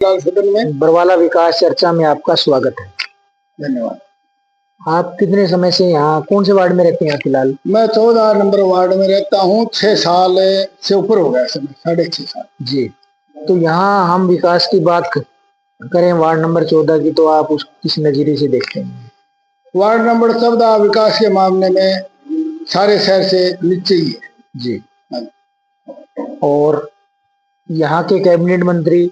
सदन में बरवाला विकास चर्चा में आपका स्वागत है। धन्यवाद। आप कितने समय से यहाँ कौन से वार्ड में रहते हैं फिलहाल? मैं 14 नंबर वार्ड में रहता हूँ। 6 साल से ऊपर हो गया समय, 6.5 साल जी। तो यहाँ हम विकास की बात करें वार्ड नंबर 14 की, तो आप उस किस नजरिए से देखते हैं? वार्ड नंबर 14 विकास के मामले में सारे शहर से नीचे ही है जी। और यहाँ के कैबिनेट मंत्री,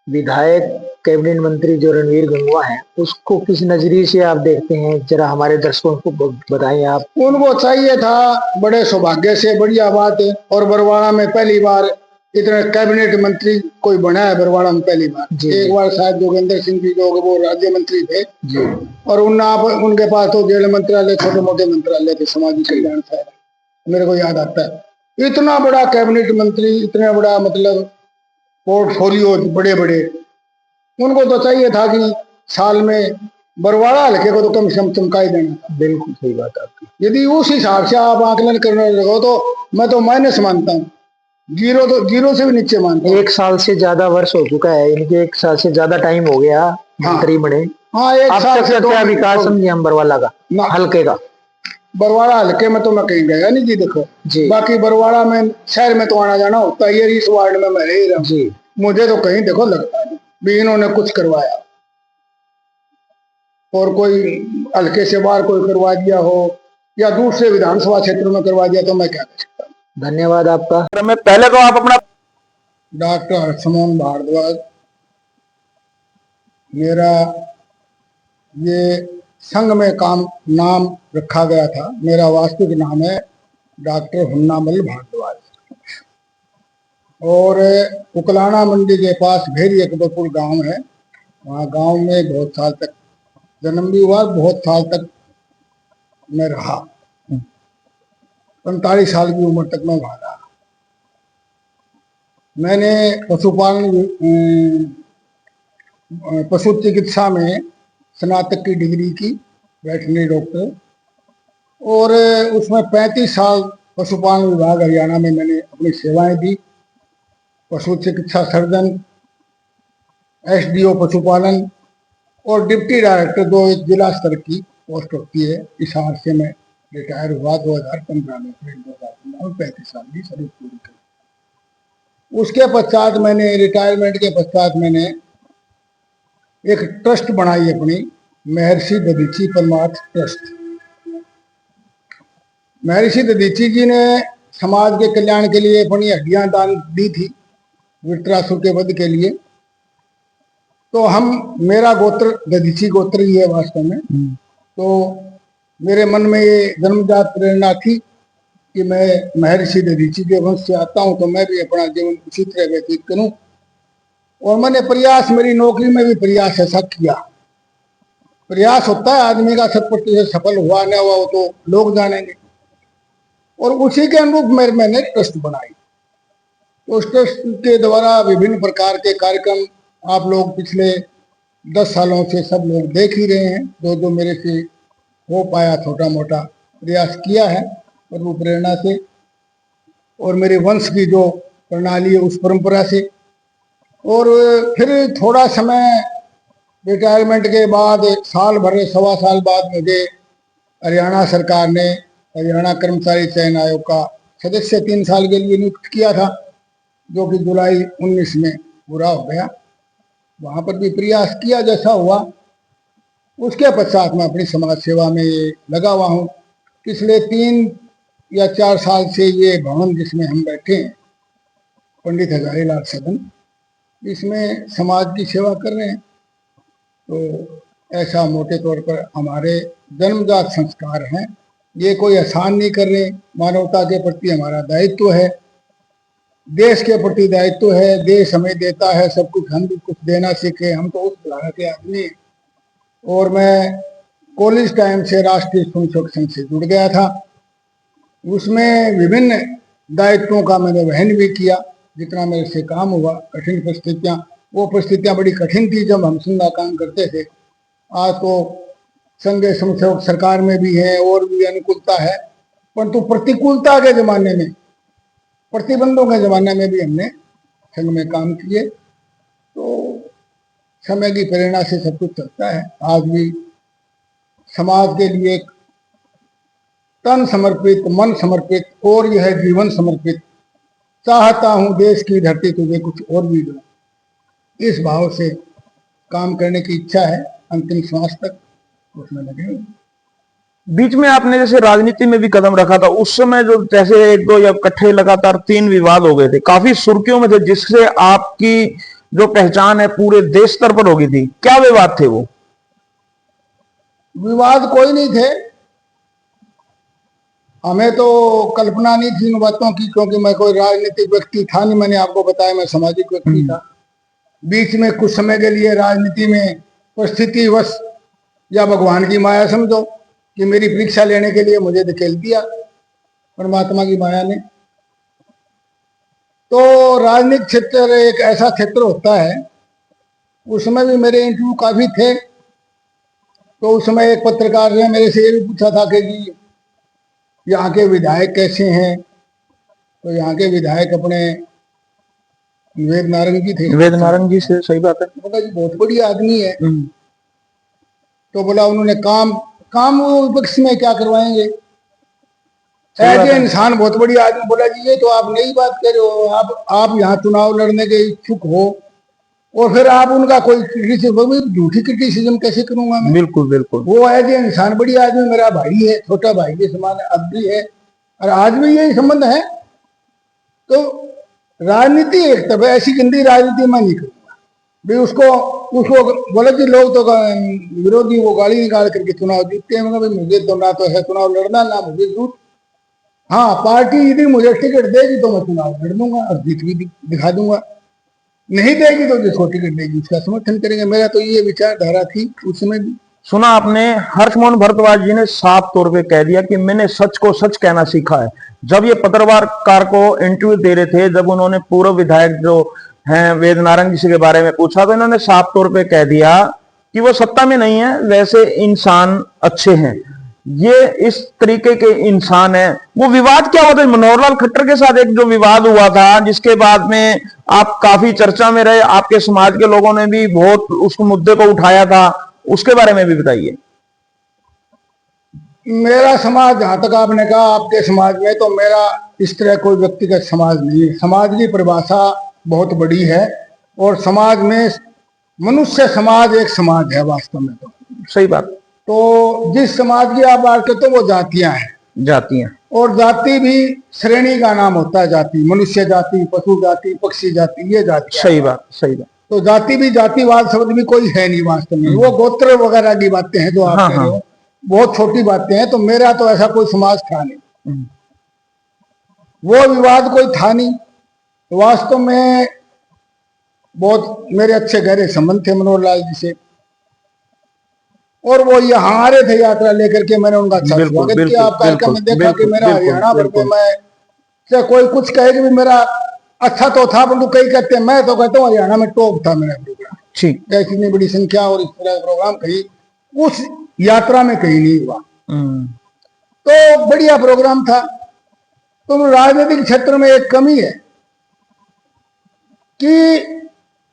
विधायक कैबिनेट मंत्री जो रणवीर गंगवा हैं, उसको किस नजरिए से आप देखते हैं, जरा हमारे दर्शकों को बताएं आप। उनको चाहिए था, बड़े सौभाग्य से बढ़िया बात है। और बरवाड़ा में पहली बार इतने कैबिनेट मंत्री कोई बना है, बरवाड़ा में पहली बार। एक बार शायद जोगेंद्र सिंह जी जो वो राज्य मंत्री थे जी। और उनके पास तो जेल मंत्रालय, छोटे मोटे मंत्रालय थे, सामाजिक कल्याण था, मेरे को याद आता है। इतना बड़ा कैबिनेट मंत्री, इतना बड़ा मतलब पोर्टफोलियो बड़े बड़े, उनको तो चाहिए था कि साल में बरवाड़ा हल्के को तो कम से कम चमका ही देना था। बिल्कुल सही बात आपकी। यदि उस हिसाब से आप आकलन करने लगो तो मैं तो माइनस मानता हूँ, जीरो से भी नीचे मानता हूँ। 1 साल से ज्यादा वर्ष हो चुका है इनके, 1 साल से ज्यादा टाइम हो गया मंत्री बने। हाँ, 1 साल से क्या विकास समझे हम बरवाला का, हल्के का? बरवाड़ा हल्के में तो मैं कहीं गया नहीं जी। देखो जी, बाकी बरवाड़ा में शहर में तो आना जाना होता है, इस वार्ड में मैं रह ही रहा हूँ। मुझे तो कहीं देखो लगता नहीं भी इन्होंने कुछ करवाया, और कोई हल्के से बाहर कोई करवा दिया हो या दूसरे विधानसभा क्षेत्र में करवा दिया तो मैं क्या कर सकता हूँ। धन्यवाद आपका। मैं पहले तो आप अपना डॉक्टर हर्षमोहन भारद्वाज, मेरा ये संघ में काम नाम रखा गया था। मेरा वास्तविक नाम है डॉक्टर हुन्नामल भारद्वाज, और उकलाना मंडी के पास भेरी अकबरपुर गांव है। वहाँ गांव में बहुत साल तक जन्म भी हुआ, बहुत साल तक मैं रहा। 45 साल की उम्र तक मैं वहाँ रहा। मैंने पशु चिकित्सा में स्नातक की डिग्री की, वेटरनरी डॉक्टर, और उसमें 35 साल पशुपालन विभाग हरियाणा में मैंने अपनी सेवाएं दी। पशु चिकित्सा सर्जन, एसडीओ पशुपालन और डिप्टी डायरेक्टर, जो एक जिला स्तर की पोस्ट होती है। हिसार से मैं रिटायर हुआ 2015 में, 35 साल की सर्विस पूरी की। उसके पश्चात मैंने रिटायरमेंट के पश्चात मैंने एक ट्रस्ट बनाई अपनी, महर्षि दधीची परमार्थ ट्रस्ट। महर्षि दधीची जी ने समाज के कल्याण के लिए अपनी हड्डियां दान दी थी वृत्रासुर के वध के लिए। तो मेरा गोत्र दधीची गोत्र ही है वास्तव में। तो मेरे मन में ये जन्मजात प्रेरणा थी कि मैं महर्षि दधीची के वंश से आता हूं, तो मैं भी अपना जीवन उसी तरह व्यतीत करूं। और मैंने प्रयास, मेरी नौकरी में भी प्रयास ऐसा किया। प्रयास होता है आदमी का, 100% सफल हुआ न हुआ वो तो लोग जानेंगे। और उसी के अनुरूप मैंने ट्रस्ट बनाई। तो उस ट्रस्ट के द्वारा विभिन्न प्रकार के कार्यक्रम आप लोग पिछले 10 सालों से सब लोग देख ही रहे हैं। जो मेरे से हो पाया छोटा मोटा प्रयास किया है प्रभु प्रेरणा से, और मेरे वंश की जो प्रणाली है उस परंपरा से। और फिर थोड़ा समय रिटायरमेंट के बाद, साल भर 1.25 साल बाद, मुझे हरियाणा सरकार ने हरियाणा कर्मचारी चयन आयोग का सदस्य 3 साल के लिए नियुक्त किया था, जो कि जुलाई 19 में पूरा हो गया। वहाँ पर भी प्रयास किया जैसा हुआ। उसके पश्चात मैं अपनी समाज सेवा में लगा हुआ हूँ। पिछले 3 या 4 साल से ये भवन जिसमें हम बैठे हैं, पंडित हजारीलाल सदन, इसमें समाज की सेवा कर रहे हैं। तो ऐसा मोटे तौर पर हमारे जन्मजात संस्कार हैं, ये कोई आसान नहीं कर रहे। मानवता के प्रति हमारा दायित्व है, देश के प्रति दायित्व है। देश हमें देता है सब कुछ, हम भी कुछ देना सीखे। हम तो उस तरह के आदमी। और मैं कॉलेज टाइम से राष्ट्रीय स्वयंसेवक संघ से जुड़ गया था। उसमें विभिन्न दायित्वों का मैंने वहन भी किया जितना मेरे से काम हुआ। कठिन परिस्थितियाँ, वो परिस्थितियाँ बड़ी कठिन थी जब हम संघ का काम करते थे। आज तो संघ स्वयंसेवक सरकार में भी है और भी अनुकूलता है, परंतु प्रतिकूलता के जमाने में, प्रतिबंधों के जमाने में भी हमने संघ में काम किए। तो समय की प्रेरणा से सब कुछ चलता है। आज भी समाज के लिए तन समर्पित, मन समर्पित और यह जीवन समर्पित, चाहता हूं देश की धरती तुझे कुछ और भी दो, इस भाव से काम करने की इच्छा है। अंतिम श्वास तक उसमें लगे हुए। बीच में आपने जैसे राजनीति में भी कदम रखा था, उस समय जो जैसे 1-2 या इकट्ठे लगातार 3 विवाद हो गए थे, काफी सुर्खियों में थे, जिससे आपकी जो पहचान है पूरे देश स्तर पर हो गई थी। क्या विवाद थे वो? विवाद कोई नहीं थे, हमें तो कल्पना नहीं थी इन बातों की, क्योंकि मैं कोई राजनीतिक व्यक्ति था नहीं। मैंने आपको बताया मैं सामाजिक व्यक्ति था। बीच में कुछ समय के लिए राजनीति में परिस्थितिवश या भगवान की माया समझो कि मेरी परीक्षा लेने के लिए मुझे धकेल दिया परमात्मा की माया ने। तो राजनीतिक क्षेत्र एक ऐसा क्षेत्र होता है, उस समय भी मेरे इंटरव्यू काफी थे। तो उस समय एक पत्रकार ने मेरे से ये भी पूछा था कि जी यहाँ के विधायक कैसे हैं, तो यहाँ के विधायक अपने वेद नारंग जी थे। वेद नारंग जी से, सही बात है। बोला जी बहुत बढ़िया आदमी है। तो बोला उन्होंने काम वो विपक्ष में क्या करवाएंगे, ऐसे इंसान बहुत बढ़िया आदमी। बोला जी ये तो आप नई बात कह रहे हो, आप यहाँ चुनाव लड़ने के इच्छुक हो और फिर आप उनका कोई झूठी क्रिटिसिज्म कैसे करूंगा मैं? बिल्कुल बिल्कुल। वो ऐसे इंसान बढ़िया आदमी, मेरा भाई है, छोटा भाई के समान अब भी है और आज भी यही संबंध है। तो राजनीति एक तब ऐसी गंदी राजनीति मैं नहीं करूंगा भाई। उसको बोले कि लोग तो विरोधी वो गाली निकाल करके चुनाव जीतते हैं। भाई मुझे तो ना तो है चुनाव लड़ना, ना मुझे झूठ। हाँ, पार्टी यदि मुझे टिकट देगी तो मैं चुनाव लड़ दूंगा और जीत भी दिखा दूंगा, नहीं देगी तो जिसको टिकट देगी उसका समर्थन करेंगे। मेरा तो ये विचारधारा थी उस समय भी। सुना आपने, हर्षमोहन भारद्वाज जी ने साफ तौर पे कह दिया कि मैंने सच को सच कहना सीखा है। जब ये पत्रकार को इंटरव्यू दे रहे थे, जब उन्होंने पूर्व विधायक जो हैं वेद नारंग जी के बारे में पूछा, तो इन्होंने साफ तौर पे कह दिया कि वो सत्ता में नहीं है, वैसे इंसान अच्छे हैं, ये इस तरीके के इंसान है। वो विवाद क्या हुआ था मनोहर लाल खट्टर के साथ? एक जो विवाद हुआ था जिसके बाद में आप काफी चर्चा में रहे, आपके समाज के लोगों ने भी बहुत उस मुद्दे को उठाया था, उसके बारे में भी बताइए। मेरा समाज, जहां तक आपने कहा आपके समाज में, तो मेरा इस तरह कोई व्यक्तिगत समाज नहीं है। समाज की परिभाषा बहुत बड़ी है और समाज में मनुष्य समाज एक समाज है वास्तव में। तो सही बात। तो जिस समाज की आप बात करते हो वो जातियां हैं, जातियां, और जाति भी श्रेणी का नाम होता है। जाति मनुष्य जाति, पशु जाति, पक्षी जाति, ये जाति। सही बात, सही बात। तो जाति भी, जातिवाद शब्द भी कोई है नहीं वास्तव में। वो गोत्र वगैरह की बातें हैं जो आप कह रहे हो, बहुत छोटी बातें हैं। तो मेरा तो ऐसा कोई समाज था नहीं, वो विवाद कोई था नहीं। तो वास्तव में बहुत मेरे अच्छे गहरे संबंध थे मनोहर लाल जी से, और वो यहाँ आ रहे थे यात्रा लेकर के। मैंने उनका अच्छा स्वागत किया। आप कार्यक्रम में देखा कि मेरा हरियाणा भर में, मैं चाहे कोई कुछ कहे कि मेरा अच्छा तो था, परंतु कई कहते हैं, मैं तो कहता हूँ हरियाणा में टॉप था मेरा प्रोग्राम। ठीक, इतनी बड़ी संख्या और इस तरह प्रोग्राम कहीं उस यात्रा में कहीं नहीं हुआ। तो बढ़िया प्रोग्राम था। तो राजनीतिक क्षेत्र में एक कमी है कि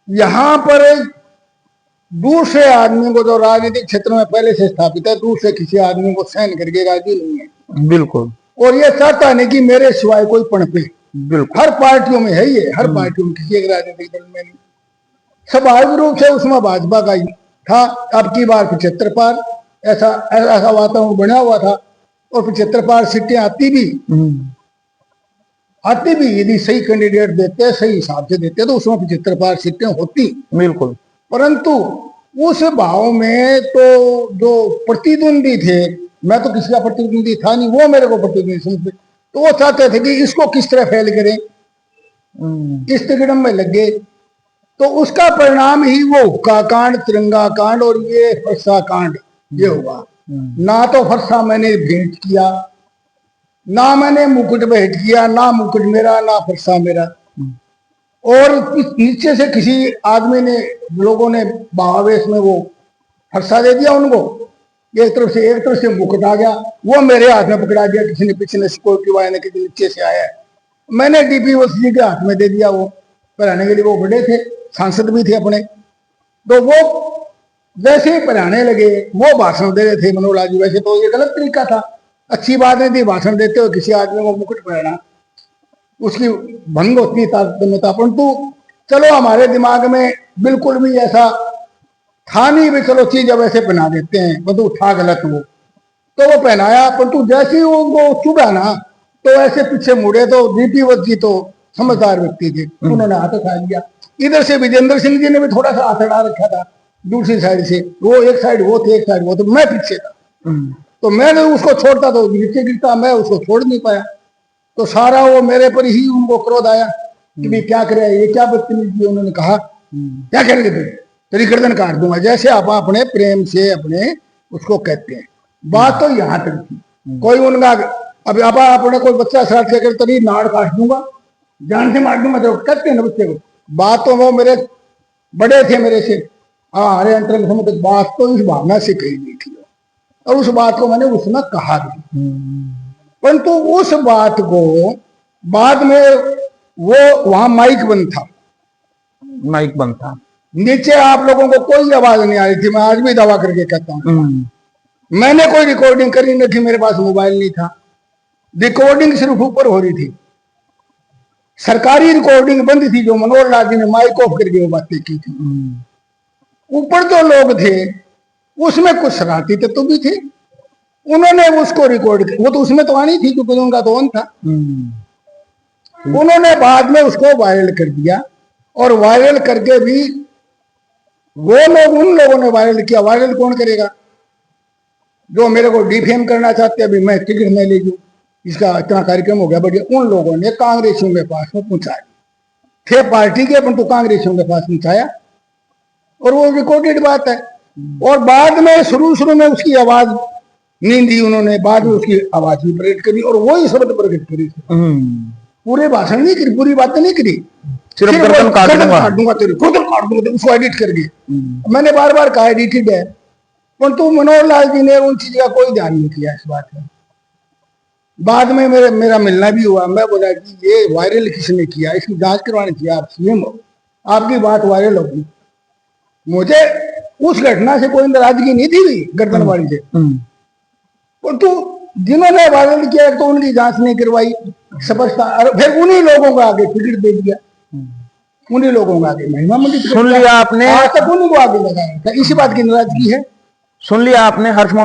यहाँ पर दूर से आदमी को, जो राजनीतिक क्षेत्र में पहले से स्थापित है, दूर से किसी आदमी को सहन करके राजी नहीं है। बिल्कुल। और ये चाहता नहीं कि मेरे सिवाय कोई पनपे। बिल्कुल। हर पार्टियों में है ये, हर पार्टियों में, किसी एक राजनीतिक दल में नहीं। स्वाभाविक रूप से उसमें भाजपा का ही था। अब की बार 75 पार ऐसा वातावरण बना हुआ था, और 75 पार सीटें आती भी यदि सही कैंडिडेट देते, सही हिसाब से देते, तो उसमें 75 पार सीटें होती। बिल्कुल। परंतु उस भाव में तो जो प्रतिद्वंदी थे, मैं तो किसी का प्रतिद्वंदी था नहीं, वो मेरे को प्रतिद्वंदी समझते। तो वो चाहते थे कि इसको किस तरह फेल करें, किस तिकड़म में लगे। तो उसका परिणाम ही वो हुक्का कांड, तिरंगा कांड और ये फरसा कांड ये हुआ। ना तो फरसा मैंने भेंट किया, ना मैंने मुकुट भेंट किया, ना मुकुट मेरा, ना फरसा मेरा। और नीचे से किसी आदमी ने, लोगों ने भावावेश में वो फरसा दे दिया उनको, एक तरफ से मुकुट आ गया, वो मेरे हाथ में पकड़ा दिया। किसी ने पीछे से सिक्योरिटी ने किसी नीचे से आया, मैंने डीपी वसी जी के हाथ में दे दिया। वो पढ़ाने के लिए वो बड़े थे, सांसद भी थे अपने, तो वो जैसे ही पढ़ाने लगे, वो भाषण दे रहे थे मनोहर लाल जी। वैसे तो ये गलत तरीका था, अच्छी बात नहीं थी भाषण देते हुए किसी आदमी को मुकुट पहना, उसकी भंग होती था। परंतु चलो हमारे दिमाग में बिल्कुल भी ऐसा था नहीं भी चलो चीज अब ऐसे पहना देते हैं, बंधु था गलत वो, तो वो पहनाया। परंतु जैसे ही वो चुभा ना, तो ऐसे पीछे मुड़े, तो डीपी वत जी तो समझदार व्यक्ति थे, उन्होंने हाथ उठा लिया। इधर से विजेंद्र सिंह जी ने भी थोड़ा सा हाथ अड़ा रखा था, दूसरी साइड से वो, एक साइड वो थे, एक साइड वो, तो मैं पीछे था। तो मैंने उसको छोड़ता तो नीचे गिरता, मैं उसको छोड़ नहीं पाया। तो सारा वो मेरे पर ही उनको क्रोध आया कि भाई क्या करे, ये क्या बदतमीजी। उन्होंने कहा क्या करेंगे तेरी गर्दन काट दूंगा, जैसे आप अपने प्रेम से अपने उसको कहते हैं। बात तो यहाँ तक थी। कोई उनका अब अपने कोई बच्चा शरारत कर तेरी नाड़ काट दूंगा, जान से मार दूंगा, तो कहते हैं ना बच्चे को। बात तो वो मेरे बड़े थे मेरे से, हरे अंतरंग समझ, बात तो इस भावना से कही गई थी, और उस बात को मैंने उस समय कहा भी। परंतु उस बात को बाद में वो वहां माइक बंद था, नीचे आप लोगों को कोई आवाज नहीं आ रही थी। मैं आज भी दावा करके कहता हूँ, मैंने कोई रिकॉर्डिंग करी नहीं थी, मेरे पास मोबाइल नहीं था, रिकॉर्डिंग सिर्फ ऊपर हो रही थी, सरकारी रिकॉर्डिंग बंद थी, जो मनोहर लाल जी ने माइक ऑफ करके वो बातें की थी। ऊपर जो लोग थे उसमें कुछ शरारती तत्व भी थे, उन्होंने उसको रिकॉर्ड किया। वो तो उसमें तो आनी थी क्योंकि उनका तो ऑन था। उन्होंने बाद में उसको वायरल कर दिया, और वायरल करके भी वो लोग, उन लोगों ने वायरल किया। वायरल कौन करेगा? जो मेरे को डिफेम करना चाहते हैं, अभी मैं टिकट नहीं ले लूं, इसका इतना कार्यक्रम हो गया बढ़िया। उन लोगों ने कांग्रेसियों के पास में पहुंचाया, थे पार्टी के परंतु कांग्रेसियों के पास पहुंचाया, और वो रिकॉर्डेड बात है। और बाद में शुरू में उसकी आवाज नहीं दी उन्होंने, बाद में उसकी आवाज भी प्रकट करी, और वही शब्द प्रकट करी। पूरे भाषण नहीं करी, पूरी बातें नहीं करी, सिर्फ गर्दन काट दूंगा तेरी, गर्दन काट दूंगा, उसको एडिट करके। मैंने बार बार कहा एडिटेड है, परंतु मनोहर लाल जी ने उन चीज का कोई ध्यान नहीं किया इस बात में। बाद में मेरा मिलना भी हुआ, मैं बोला कि ये वायरल किसने किया, इसकी जांच करवानी चाहिए, आप सीएम हो, आपकी बात वायरल होगी। मुझे उस घटना से कोई नाराजगी नहीं थी गर्दनवाड़ी से, परंतु जिन्होंने वायरल किया तो उनकी जांच नहीं करवाई, समझता, फिर उन्हीं लोगों को आगे टिकट दे दिया, उन्हीं लोगों को आगे महिमा मंडित। सुन लिया आपने, आज तक उन्हीं को आगे लगाया था, इसी बात की नाराजगी है। सुन लिया आपने हर्ष